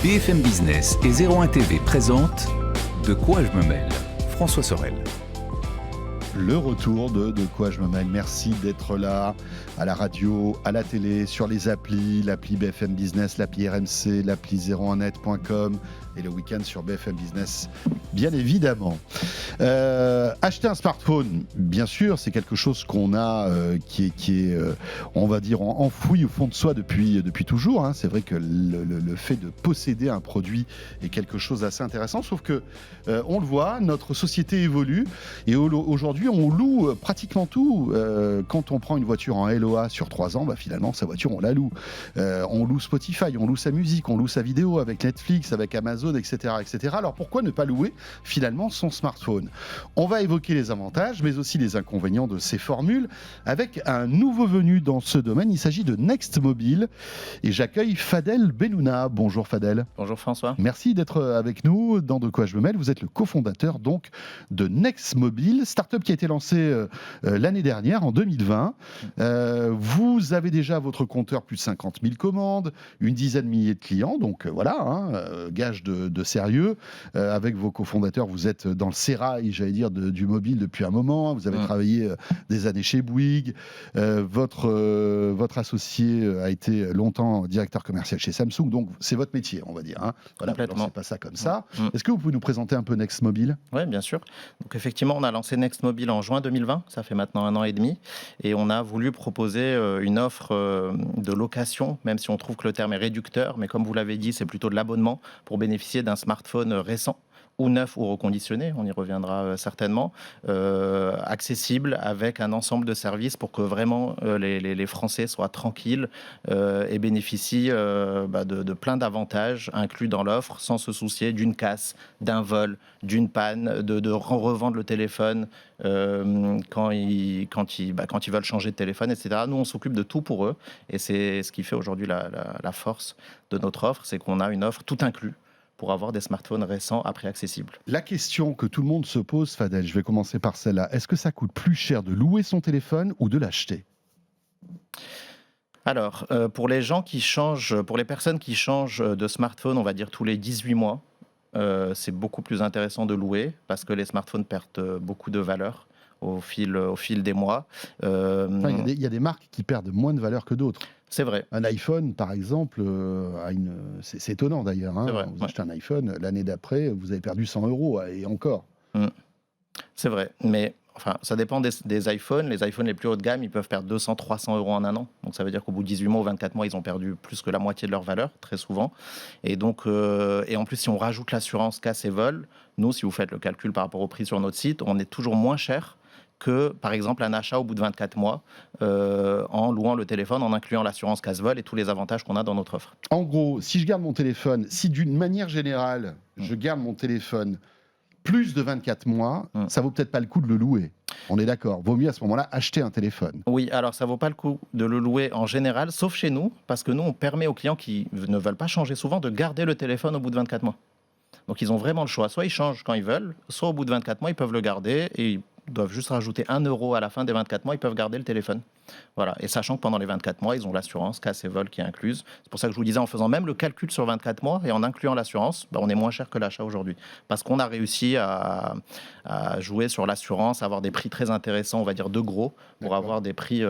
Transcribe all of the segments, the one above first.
BFM Business et 01 TV présentent De quoi je me mêle ? François Sorel. Le retour de quoi je me mêle. Merci d'être là, à la radio, à la télé, sur les applis, l'appli BFM Business, l'appli RMC, l'appli 01net.com et le week-end sur BFM Business, bien évidemment. Acheter un smartphone, bien sûr, c'est quelque chose qu'on a, qui est on va dire, enfoui au fond de soi depuis toujours. Hein. C'est vrai que le fait de posséder un produit est quelque chose d'assez intéressant, sauf que, on le voit, notre société évolue et aujourd'hui, on loue pratiquement tout. Quand on prend une voiture en LOA sur 3 ans, finalement, sa voiture, on la loue. On loue Spotify, on loue sa musique, on loue sa vidéo avec Netflix, avec Amazon, etc., etc. Alors pourquoi ne pas louer finalement son smartphone ? On va évoquer les avantages, mais aussi les inconvénients de ces formules avec un nouveau venu dans ce domaine. Il s'agit de Next Mobile et j'accueille Fadel Bennouna. Bonjour Fadel. Bonjour François. Merci d'être avec nous dans De quoi je me mêle. Vous êtes le cofondateur donc de Next Mobile, start-up qui a été lancée l'année dernière, en 2020. Vous avez déjà à votre compteur plus de 50 000 commandes, une dizaine de milliers de clients, donc gage de sérieux. Avec vos cofondateurs, vous êtes dans le sérail, j'allais dire, du mobile depuis un moment. Vous avez travaillé des années chez Bouygues. Votre associé a été longtemps directeur commercial chez Samsung, donc c'est votre métier, on va dire. Hein. Voilà, complètement. c'est pas ça comme ça. Est-ce que vous pouvez nous présenter un peu Next Mobile ? Oui, bien sûr. Donc effectivement, on a lancé Next Mobile en juin 2020, ça fait maintenant 1 an et demi, et on a voulu proposer une offre de location, même si on trouve que le terme est réducteur, mais comme vous l'avez dit, c'est plutôt de l'abonnement pour bénéficier d'un smartphone récent, ou neuf ou reconditionné, on y reviendra certainement, accessible avec un ensemble de services pour que vraiment les Français soient tranquilles et bénéficient de plein d'avantages inclus dans l'offre sans se soucier d'une casse, d'un vol, d'une panne, de revendre le téléphone quand ils veulent changer de téléphone, etc. Nous, on s'occupe de tout pour eux et c'est ce qui fait aujourd'hui la force de notre offre, c'est qu'on a une offre tout inclus pour avoir des smartphones récents à prix accessible. La question que tout le monde se pose, Fadel, je vais commencer par celle-là. Est-ce que ça coûte plus cher de louer son téléphone ou de l'acheter ? Alors, pour les personnes qui changent de smartphone, on va dire tous les 18 mois, c'est beaucoup plus intéressant de louer parce que les smartphones perdent beaucoup de valeur au fil des mois. Il y a des marques qui perdent moins de valeur que d'autres. C'est vrai. Un iPhone, par exemple, c'est étonnant d'ailleurs. Hein. C'est vrai, vous achetez un iPhone, l'année d'après, vous avez perdu 100 € et encore. C'est vrai, mais ça dépend des iPhones. Les iPhones les plus haut de gamme, ils peuvent perdre 200, 300 € en un an. Donc ça veut dire qu'au bout de 18 mois ou 24 mois, ils ont perdu plus que la moitié de leur valeur, très souvent. Et donc, et en plus, si on rajoute l'assurance casse et vol, nous, si vous faites le calcul par rapport au prix sur notre site, on est toujours moins cher que, par exemple, un achat au bout de 24 mois en louant le téléphone, en incluant l'assurance casse-vol et tous les avantages qu'on a dans notre offre. En gros, si je garde mon téléphone, si d'une manière générale, je garde mon téléphone plus de 24 mois, ça vaut peut-être pas le coup de le louer. On est d'accord. Vaut mieux à ce moment-là acheter un téléphone. Oui, alors ça vaut pas le coup de le louer en général, sauf chez nous, parce que nous, on permet aux clients qui ne veulent pas changer souvent de garder le téléphone au bout de 24 mois. Donc ils ont vraiment le choix. Soit ils changent quand ils veulent, soit au bout de 24 mois, ils peuvent le garder et ils doivent juste rajouter 1 € à la fin des 24 mois, ils peuvent garder le téléphone. Voilà. Et sachant que pendant les 24 mois, ils ont l'assurance casse et vol qui est incluse. C'est pour ça que je vous disais, en faisant même le calcul sur 24 mois et en incluant l'assurance, on est moins cher que l'achat aujourd'hui. Parce qu'on a réussi à jouer sur l'assurance, à avoir des prix très intéressants, on va dire de gros, pour avoir des prix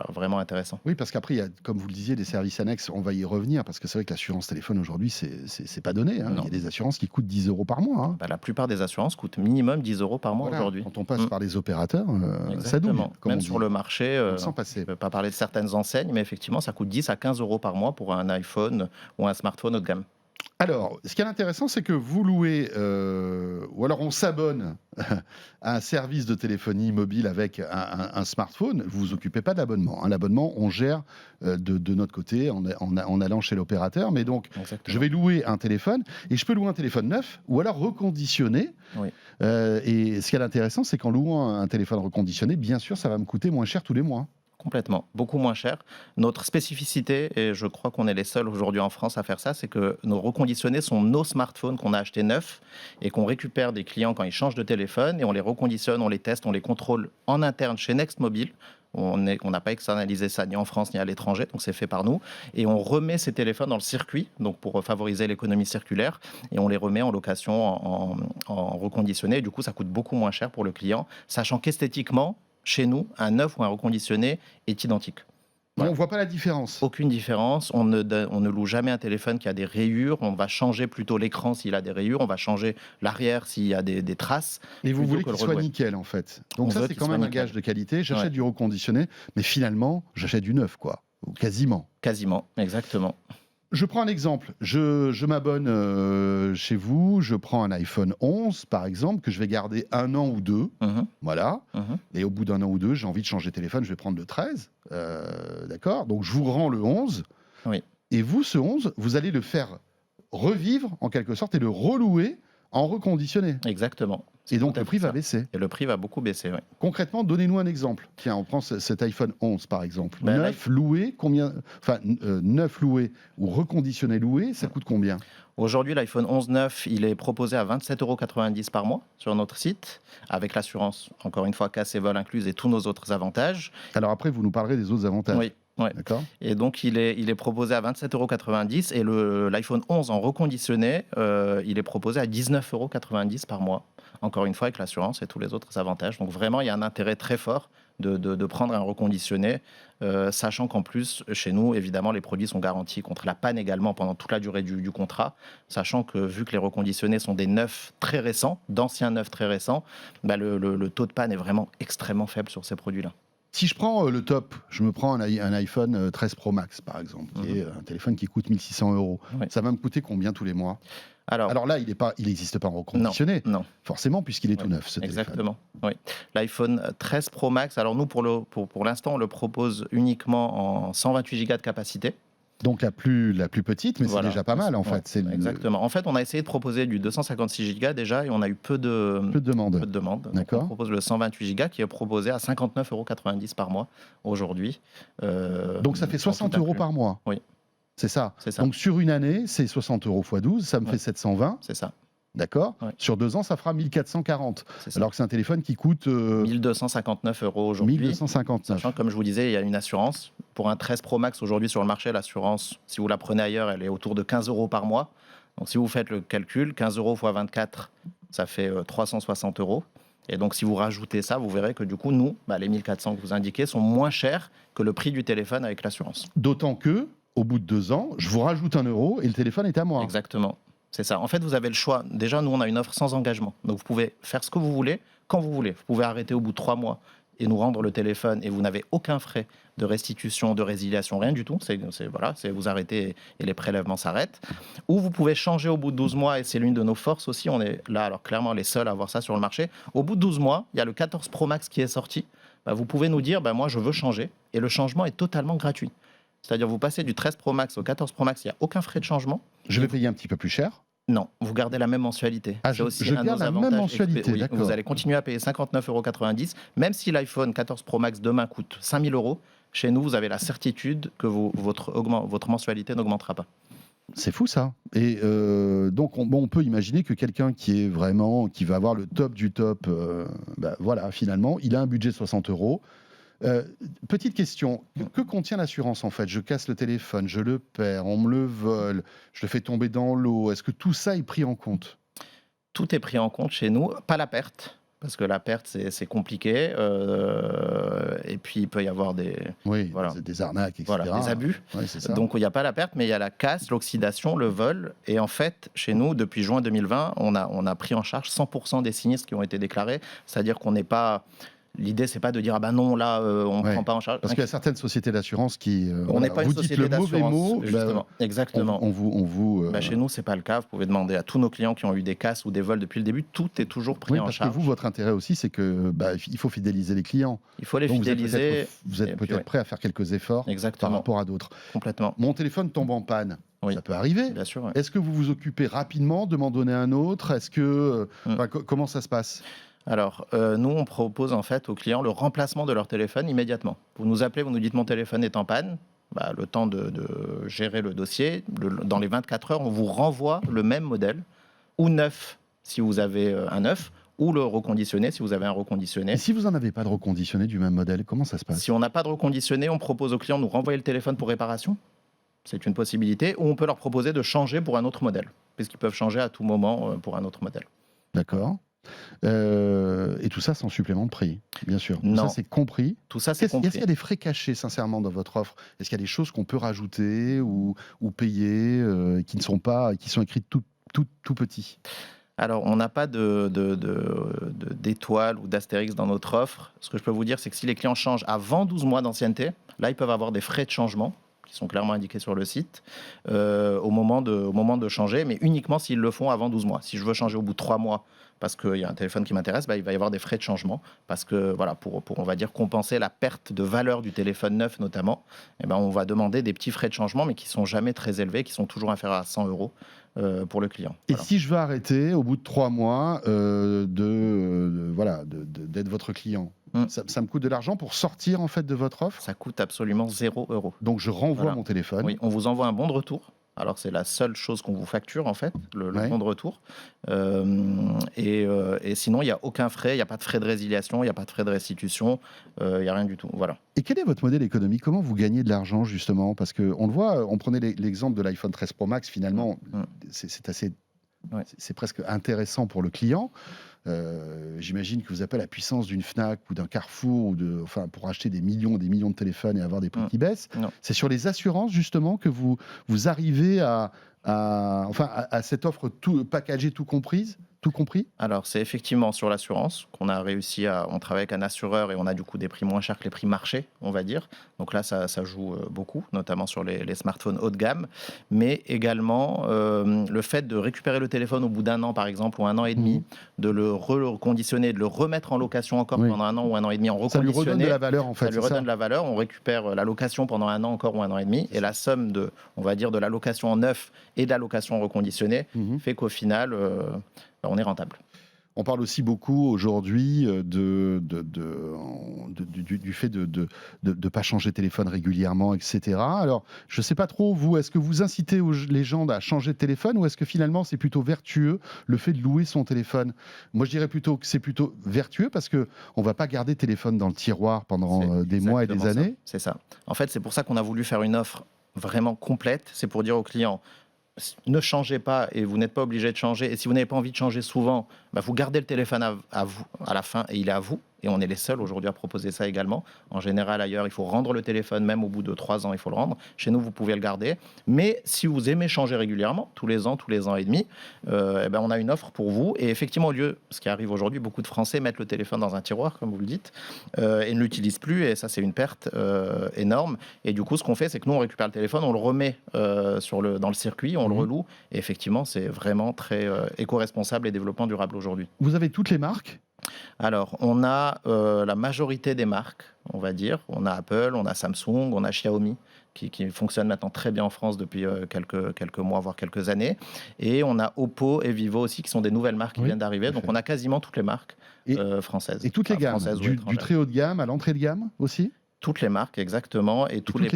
vraiment intéressants. Oui, parce qu'après, il y a, comme vous le disiez, des services annexes. On va y revenir, parce que c'est vrai que l'assurance téléphone aujourd'hui, c'est pas donné. Hein. Il y a des assurances qui coûtent 10 € par mois. Hein. La plupart des assurances coûtent minimum 10 € par mois aujourd'hui. Quand on passe par les opérateurs, ça double. Même sur le marché, passer. Je ne peux pas parler de certaines enseignes, mais effectivement, ça coûte 10 à 15 € par mois pour un iPhone ou un smartphone haut de gamme. Alors, ce qui est intéressant, c'est que vous louez, ou alors on s'abonne à un service de téléphonie mobile avec un smartphone. Vous ne vous occupez pas d'abonnement. L'abonnement, on gère de notre côté en allant chez l'opérateur. Mais donc, je vais louer un téléphone et je peux louer un téléphone neuf ou alors reconditionné. Oui. Et ce qui est intéressant, c'est qu'en louant un téléphone reconditionné, bien sûr, ça va me coûter moins cher tous les mois. Complètement, beaucoup moins cher. Notre spécificité, et je crois qu'on est les seuls aujourd'hui en France à faire ça, c'est que nos reconditionnés sont nos smartphones qu'on a achetés neufs et qu'on récupère des clients quand ils changent de téléphone et on les reconditionne, on les teste, on les contrôle en interne chez Next Mobile On n'a pas externalisé ça ni en France ni à l'étranger, donc c'est fait par nous. Et on remet ces téléphones dans le circuit, donc pour favoriser l'économie circulaire, et on les remet en location en reconditionné. Et du coup, ça coûte beaucoup moins cher pour le client, sachant qu'esthétiquement, chez nous, un neuf ou un reconditionné est identique. Voilà. On ne voit pas la différence. Aucune différence. On ne loue jamais un téléphone qui a des rayures. On va changer plutôt l'écran s'il a des rayures. On va changer l'arrière s'il y a des traces. Et vous voulez qu'il soit nickel, en fait. Donc ça, c'est quand même un gage de qualité. J'achète du reconditionné, mais finalement, j'achète du neuf, quoi. Ou quasiment. Quasiment, exactement. Je prends un exemple. Je m'abonne chez vous. Je prends un iPhone 11, par exemple, que je vais garder 1 an ou 2. Voilà. Et au bout d'1 an ou 2, j'ai envie de changer de téléphone. Je vais prendre le 13. D'accord. Donc, je vous rends le 11. Oui. Et vous, ce 11, vous allez le faire revivre, en quelque sorte, et le relouer en reconditionné. Exactement. Et donc, le prix va baisser. Et le prix va beaucoup baisser, oui. Concrètement, donnez-nous un exemple. Tiens, on prend cet iPhone 11, par exemple. Neuf loué, combien... Enfin, neuf loué ou reconditionné loué, ça coûte combien ? Aujourd'hui, l'iPhone 11 neuf, il est proposé à 27,90 € par mois sur notre site, avec l'assurance, encore une fois, casse et vol incluse et tous nos autres avantages. Alors après, vous nous parlerez des autres avantages. Oui. Ouais. D'accord. Et donc, il est proposé à 27,90 € et l'iPhone 11 en reconditionné, il est proposé à 19,90 € par mois. Encore une fois, avec l'assurance et tous les autres avantages. Donc, vraiment, il y a un intérêt très fort de prendre un reconditionné, sachant qu'en plus, chez nous, évidemment, les produits sont garantis contre la panne également pendant toute la durée du contrat, sachant que vu que les reconditionnés sont des neufs très récents, d'anciens neufs très récents, bah, le taux de panne est vraiment extrêmement faible sur ces produits-là. Si je prends le top, je me prends un iPhone 13 Pro Max, par exemple, qui est un téléphone qui coûte 1 600 €. Oui. Ça va me coûter combien tous les mois ? Alors là, il n'existe pas en reconditionné, non. Forcément, puisqu'il est tout neuf, ce téléphone. Exactement, oui. L'iPhone 13 Pro Max, alors nous, pour l'instant, on le propose uniquement en 128 Go de capacité. Donc la plus petite, mais voilà. C'est déjà pas mal, en fait. Exactement. En fait, on a essayé de proposer du 256 Go déjà, et on a eu peu de demandes. D'accord. On propose le 128 Go qui est proposé à 59,90 € par mois aujourd'hui. Donc ça fait 60 € par mois. Oui. C'est ça. Donc sur une année, c'est 60 € x 12, ça me fait 720. C'est ça. D'accord. Ouais. Sur 2 ans, ça fera 1440. Alors que c'est un téléphone qui coûte 1259 € aujourd'hui. 1259. Sachant, comme je vous disais, il y a une assurance. Pour un 13 Pro Max aujourd'hui sur le marché, l'assurance, si vous la prenez ailleurs, elle est autour de 15 € par mois. Donc si vous faites le calcul, 15 € x 24, ça fait 360 €. Et donc si vous rajoutez ça, vous verrez que du coup, nous, les 1400 que vous indiquez sont moins chers que le prix du téléphone avec l'assurance. D'autant que, au bout de 2 ans, je vous rajoute 1 € et le téléphone est à moi. Exactement. C'est ça. En fait, vous avez le choix. Déjà, nous, on a une offre sans engagement. Donc, vous pouvez faire ce que vous voulez, quand vous voulez. Vous pouvez arrêter au bout de 3 mois et nous rendre le téléphone et vous n'avez aucun frais de restitution, de résiliation, rien du tout. Vous arrêtez et les prélèvements s'arrêtent. Ou vous pouvez changer au bout de 12 mois et c'est l'une de nos forces aussi. On est là, alors clairement, les seuls à avoir ça sur le marché. Au bout de 12 mois, il y a le 14 Pro Max qui est sorti. Vous pouvez nous dire, moi, je veux changer. Et le changement est totalement gratuit. C'est-à-dire, vous passez du 13 Pro Max au 14 Pro Max, il n'y a aucun frais de changement. Je vais payer un petit peu plus cher ? Non, vous gardez la même mensualité. C'est aussi je garde la même mensualité, oui, d'accord. Vous allez continuer à payer 59,90 €, même si l'iPhone 14 Pro Max demain coûte 5 000 €. Chez nous, vous avez la certitude que votre mensualité n'augmentera pas. C'est fou ça. Et donc on peut imaginer que quelqu'un qui va avoir le top du top, voilà, finalement, il a un budget de 60 €. Petite question, que contient l'assurance en fait ? Je casse le téléphone, je le perds, on me le vole, je le fais tomber dans l'eau. Est-ce que tout ça est pris en compte ? Tout est pris en compte chez nous, pas la perte, parce que la perte c'est compliqué, et puis il peut y avoir des arnaques, etc. Des abus. Ouais, c'est ça. Donc il n'y a pas la perte, mais il y a la casse, l'oxydation, le vol. Et en fait, chez nous, depuis juin 2020, on a pris en charge 100% des sinistres qui ont été déclarés, c'est-à-dire qu'on n'est pas... L'idée, c'est pas de dire non, là, on ne prend pas en charge. Parce qu'il y a certaines sociétés d'assurance qui on n'est pas une société d'assurance. Justement. Exactement. On vous chez nous, c'est pas le cas. Vous pouvez demander à tous nos clients qui ont eu des casses ou des vols depuis le début. Tout est toujours pris en charge. Parce que votre intérêt aussi, c'est que il faut fidéliser les clients. Il faut les fidéliser. Vous êtes peut-être prêt à faire quelques efforts par rapport à d'autres. Complètement. Mon téléphone tombe en panne. Oui. Ça peut arriver. Bien sûr. Oui. Est-ce que vous vous occupez rapidement de m'en donner un autre ? Est-ce que comment ça se passe ? Alors, nous, on propose en fait aux clients le remplacement de leur téléphone immédiatement. Vous nous appelez, vous nous dites mon téléphone est en panne. Le temps de gérer le dossier, dans les 24 heures, on vous renvoie le même modèle, ou neuf si vous avez un neuf, ou le reconditionner si vous avez un reconditionné. Et si vous n'en avez pas de reconditionné du même modèle, comment ça se passe? Si on n'a pas de reconditionné, on propose aux clients de nous renvoyer le téléphone pour réparation. C'est une possibilité. Ou on peut leur proposer de changer pour un autre modèle, puisqu'ils peuvent changer à tout moment pour un autre modèle. D'accord. Et tout ça sans supplément de prix, bien sûr. Tout Non. ça, c'est compris. Tout ça, c'est Est-ce compris. qu'il y a des frais cachés, sincèrement, dans votre offre? Est-ce qu'il y a des choses qu'on peut rajouter ou payer qui sont écrites tout petits? Alors, on n'a pas d'étoiles ou d'astérix dans notre offre. Ce que je peux vous dire, c'est que si les clients changent avant 12 mois d'ancienneté, là, ils peuvent avoir des frais de changement qui sont clairement indiqués sur le site au moment de changer, mais uniquement s'ils le font avant 12 mois. Si je veux changer au bout de 3 mois parce qu'il y a un téléphone qui m'intéresse, il va y avoir des frais de changement parce que, voilà, pour on va dire, compenser la perte de valeur du téléphone neuf notamment, on va demander des petits frais de changement, mais qui ne sont jamais très élevés, qui sont toujours inférieurs à 100 € pour le client. Et Voilà. si je veux arrêter au bout de 3 mois d'être votre client, ça me coûte de l'argent pour sortir en fait de votre offre? Ça coûte absolument 0 €. Donc je renvoie Voilà. mon téléphone. Oui, on vous envoie un bon de retour. Alors, c'est la seule chose qu'on vous facture, en fait, le Ouais. bon de retour. Et sinon, il n'y a aucun frais, il n'y a pas de frais de résiliation, il n'y a pas de frais de restitution, il n'y a rien du tout. Voilà. Et quel est votre modèle économique? Comment vous gagnez de l'argent, justement? Parce qu'on le voit, on prenait l'exemple de l'iPhone 13 Pro Max, finalement, c'est assez... Ouais. C'est presque intéressant pour le client. J'imagine que vous avez pas la puissance d'une Fnac ou d'un Carrefour pour acheter des millions de téléphones et avoir des prix qui baissent. Non. C'est sur les assurances justement que vous arrivez à cette offre packagée, tout compris. Alors, c'est effectivement sur l'assurance qu'on a réussi à... On travaille avec un assureur et on a du coup des prix moins chers que les prix marché, on va dire. Donc là, ça joue beaucoup, notamment sur les smartphones haut de gamme. Mais également, le fait de récupérer le téléphone au bout d'un an, par exemple, ou un an et demi, de le reconditionner, de le remettre en location encore pendant un an ou un an et demi en Ça lui reconditionné. redonne de la valeur, en fait. Ça lui redonne de la valeur. On récupère la location pendant un an encore ou un an et demi. Et la somme on va dire, de la location en neuf et de la location reconditionnée fait qu'au final... on est rentable. On parle aussi beaucoup aujourd'hui du fait de ne pas changer de téléphone régulièrement, etc. Alors, je ne sais pas trop, vous, est-ce que vous incitez les gens à changer de téléphone ou est-ce que finalement c'est plutôt vertueux le fait de louer son téléphone? Moi, je dirais plutôt que c'est plutôt vertueux parce qu'on ne va pas garder le téléphone dans le tiroir pendant des mois et des années. C'est ça. En fait, c'est pour ça qu'on a voulu faire une offre vraiment complète. C'est pour dire aux clients... Ne changez pas et vous n'êtes pas obligé de changer. Et si vous n'avez pas envie de changer souvent, vous gardez le téléphone à vous à la fin et il est à vous. Et on est les seuls aujourd'hui à proposer ça également. En général, ailleurs, il faut rendre le téléphone, même au bout de 3 ans, il faut le rendre. Chez nous, vous pouvez le garder. Mais si vous aimez changer régulièrement, tous les ans et demi, on a une offre pour vous. Et effectivement, au lieu, ce qui arrive aujourd'hui, beaucoup de Français mettent le téléphone dans un tiroir, comme vous le dites, et ne l'utilisent plus. Et ça, c'est une perte énorme. Et du coup, ce qu'on fait, c'est que nous, on récupère le téléphone, on le remet dans le circuit, on le reloue. Et effectivement, c'est vraiment très éco-responsable et développement durable aujourd'hui. Vous avez toutes les marques? Alors, on a la majorité des marques, on va dire. On a Apple, on a Samsung, on a Xiaomi, qui fonctionne maintenant très bien en France depuis quelques mois, voire quelques années. Et on a Oppo et Vivo aussi, qui sont des nouvelles marques qui viennent d'arriver. Donc, on a quasiment toutes les marques françaises. Et toutes les gammes, du très haut de gamme à l'entrée de gamme aussi? Toutes les marques, exactement, et tous les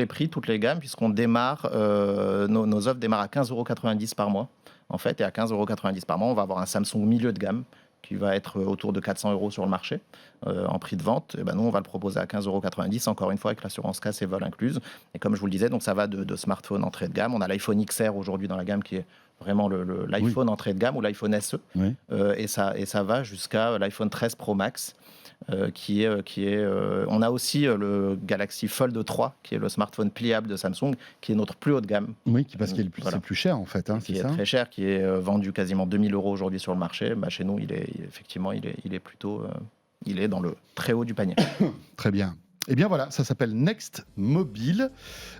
prix, toutes les gammes, puisqu'on démarre, nos offres démarrent à 15,90 € par mois, en fait. Et à 15,90 € par mois, on va avoir un Samsung milieu de gamme, qui va être autour de 400 € sur le marché en prix de vente. Et nous, on va le proposer à 15,90 €, encore une fois, avec l'assurance casse et vol incluse. Et comme je vous le disais, donc ça va de smartphone entrée de gamme. On a l'iPhone XR aujourd'hui dans la gamme qui est vraiment l'iPhone entrée de gamme ou l'iPhone SE. Oui. Et ça va jusqu'à l'iPhone 13 Pro Max. On a aussi le Galaxy Fold 3, qui est le smartphone pliable de Samsung, qui est notre plus haut de gamme. Oui, parce qu'il est c'est plus cher en fait. Qui est très cher, qui est vendu quasiment 2000 € aujourd'hui sur le marché. Chez nous, il est plutôt, il est dans le très haut du panier. Très bien. Eh bien voilà, ça s'appelle Next Mobile.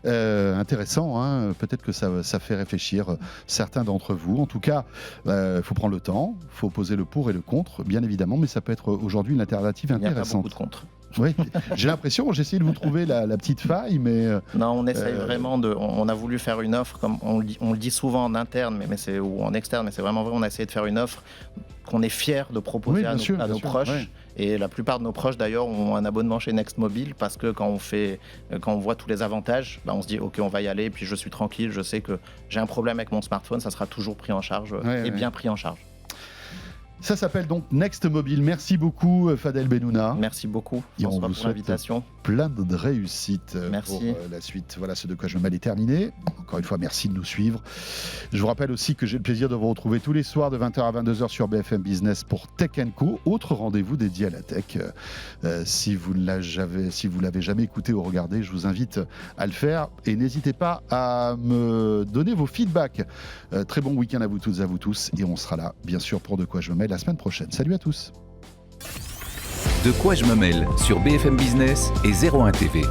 Intéressant, hein, peut-être que ça fait réfléchir certains d'entre vous. En tout cas, faut prendre le temps, faut poser le pour et le contre, bien évidemment, mais ça peut être aujourd'hui une alternative intéressante. Il n'y a pas beaucoup de contre. Oui, j'ai l'impression, j'ai essayé de vous trouver la petite faille, mais... Non, on essaye vraiment on a voulu faire une offre, comme on le dit souvent en interne ou en externe, mais c'est vraiment vrai, on a essayé de faire une offre qu'on est fier de proposer à nos proches. Ouais. Et la plupart de nos proches, d'ailleurs, ont un abonnement chez Next Mobile parce que quand on voit tous les avantages, on se dit, OK, on va y aller, et puis je suis tranquille, je sais que j'ai un problème avec mon smartphone, ça sera toujours pris en charge bien pris en charge. Ça s'appelle donc Next Mobile. Merci beaucoup Fadel Bennouna. Merci beaucoup Et on François vous pour l'invitation. Plein de réussites pour la suite. Voilà, ce de quoi je me mêle est terminé. Encore une fois, merci de nous suivre. Je vous rappelle aussi que j'ai le plaisir de vous retrouver tous les soirs de 20h à 22h sur BFM Business pour Tech & Co. Autre rendez-vous dédié à la tech. Si vous ne l'avez jamais écouté ou regardé, je vous invite à le faire. Et n'hésitez pas à me donner vos feedbacks. Très bon week-end à vous toutes et à vous tous. Et on sera là, bien sûr, pour De quoi je me mêle la semaine prochaine. Salut à tous. De quoi je me mêle sur BFM Business et 01 TV.